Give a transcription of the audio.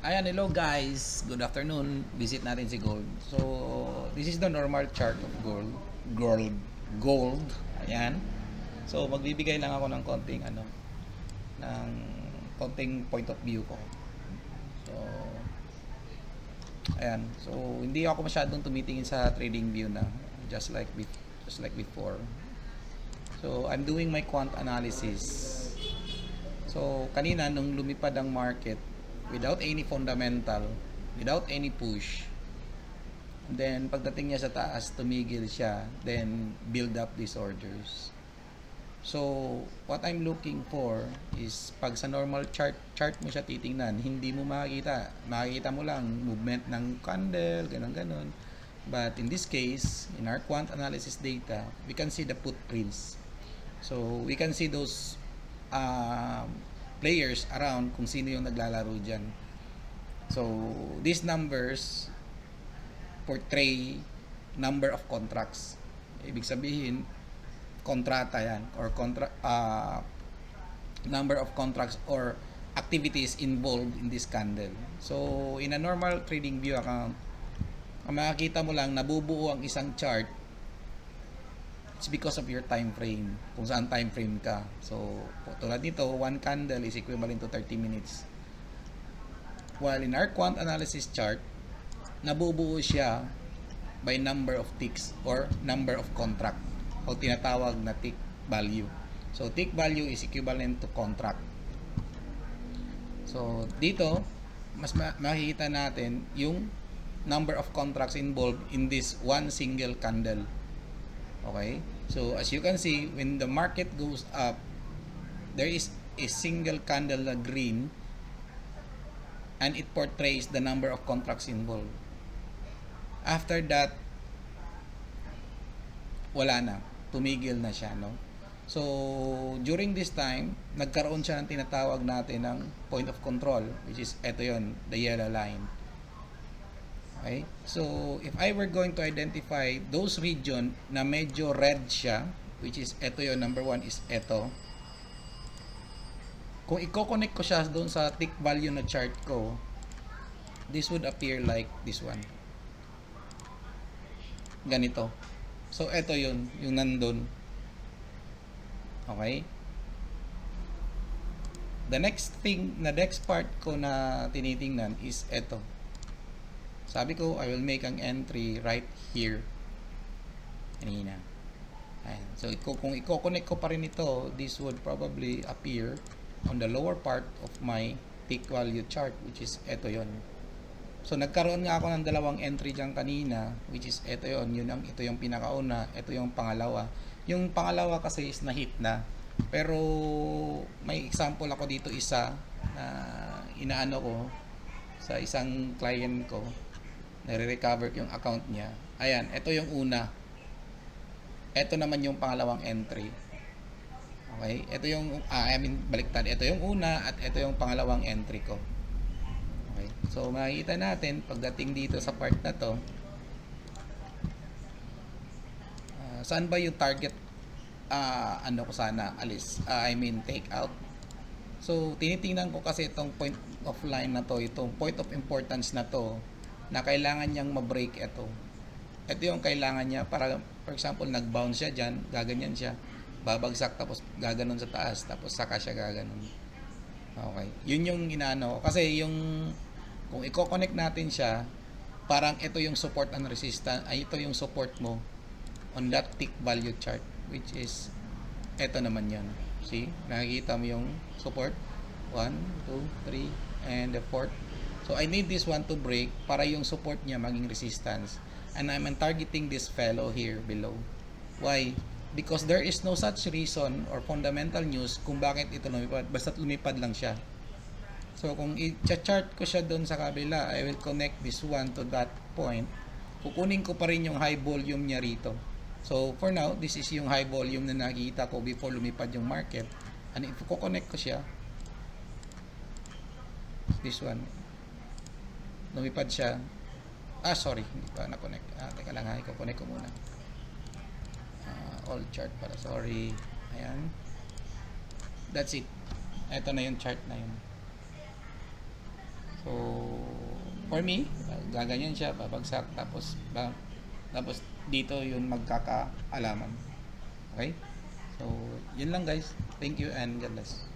Ayan, hello guys. Good afternoon. Visit natin si Gold. So, this is the normal chart of gold. Gold. Gold. Ayan. So, magbibigay lang ako ng konting ng konting point of view ko. So, ayan. So, hindi ako masyadong tumitingin sa trading view na just like before. So, I'm doing my quant analysis. So, kanina nung lumipad ang market without any fundamental, without any push, and then pagdating niya sa taas, tumigil siya, then build up these orders. So, what I'm looking for is pag sa normal chart mo siya titingnan, hindi mo makikita. Makikita mo lang movement ng candle, ganun-ganun. But in this case, in our quant analysis data, we can see the footprints. So, we can see those players around kung sino yung naglalaro dyan. So, these numbers portray number of contracts. Ibig sabihin, kontrata yan or number of contracts or activities involved in this candle. So, in a normal trading view account, ang makikita mo lang nabubuo ang isang chart. It's because of your time frame, kung saan time frame ka. So, tulad nito, one candle is equivalent to 30 minutes. While in our quant analysis chart, nabubuo siya by number of ticks or number of contract o tinatawag na tick value. So, tick value is equivalent to contract. So, dito, mas makikita natin yung number of contracts involved in this one single candle. Okay? So, as you can see, when the market goes up, there is a single candle na green and it portrays the number of contracts involved. After that, wala na. Tumigil na siya, no? So, during this time, nagkaroon siya ng tinatawag natin ng point of control, which is, eto yon, the yellow line. Okay? So, if I were going to identify those region na medyo red siya, which is eto yon, number 1 is eto. Kung i-connect ko siya doon sa tick value na chart ko, this would appear like this one. Ganito. So, eto yun, yung nandun. Okay? The next part ko na tinitingnan is eto. Sabi ko, I will make an entry right here. Kanina. Ayan. So, kung i-connect ko pa rin ito, this would probably appear on the lower part of my tick value chart, which is eto yon. So, nagkaroon nga ako ng dalawang entry dyan kanina, which is ito yon. Ito yung pinakauna, ito yung pangalawa. Yung pangalawa kasi is na-hit na. Pero, may example ako dito isa na inaano ko sa isang client ko. Nare-recover ko yung account niya. Ayan, ito yung una. Ito naman yung pangalawang entry. Okay? Ito yung, baliktad. Ito yung una at ito yung pangalawang entry ko. Okay. So, makikita natin pagdating dito sa part na to, saan ba yung target ko sana alis? Take out. So, tinitingnan ko kasi itong point of line na to, itong point of importance na to, na kailangan niyang ma-break ito. Ito yung kailangan niya para, for example, nag-bounce siya dyan, gaganyan siya, babagsak, tapos gaganon sa taas, tapos saka siya gaganon. Okay. Yun yung inaano. Kasi kung i-connect natin siya, parang ito yung support and resistance, ito yung support mo on that tick value chart, which is ito naman yan. See? Nakikita mo yung support. 1, 2, 3, and the 4th. So, I need this one to break para yung support niya maging resistance. And I'm targeting this fellow here below. Why? Because there is no such reason or fundamental news kung bakit ito lumipad. Basta lumipad lang siya. So, kung i-chart ko siya doon sa kabila, I will connect this one to that point. Kukunin ko pa rin yung high volume niya rito. So, for now, this is yung high volume na nakikita ko before lumipad yung market. And if ko-connect ko siya, this one, lumipad siya. Sorry, hindi pa na-connect. Teka lang ha, i-connect ko muna. All chart pala, sorry. Ayan. That's it. Ito na yung chart na yun. So, For me, gaganyan siya, babagsak, tapos dito yun magkakaalaman. Okay? So, yun lang guys. Thank you and God bless.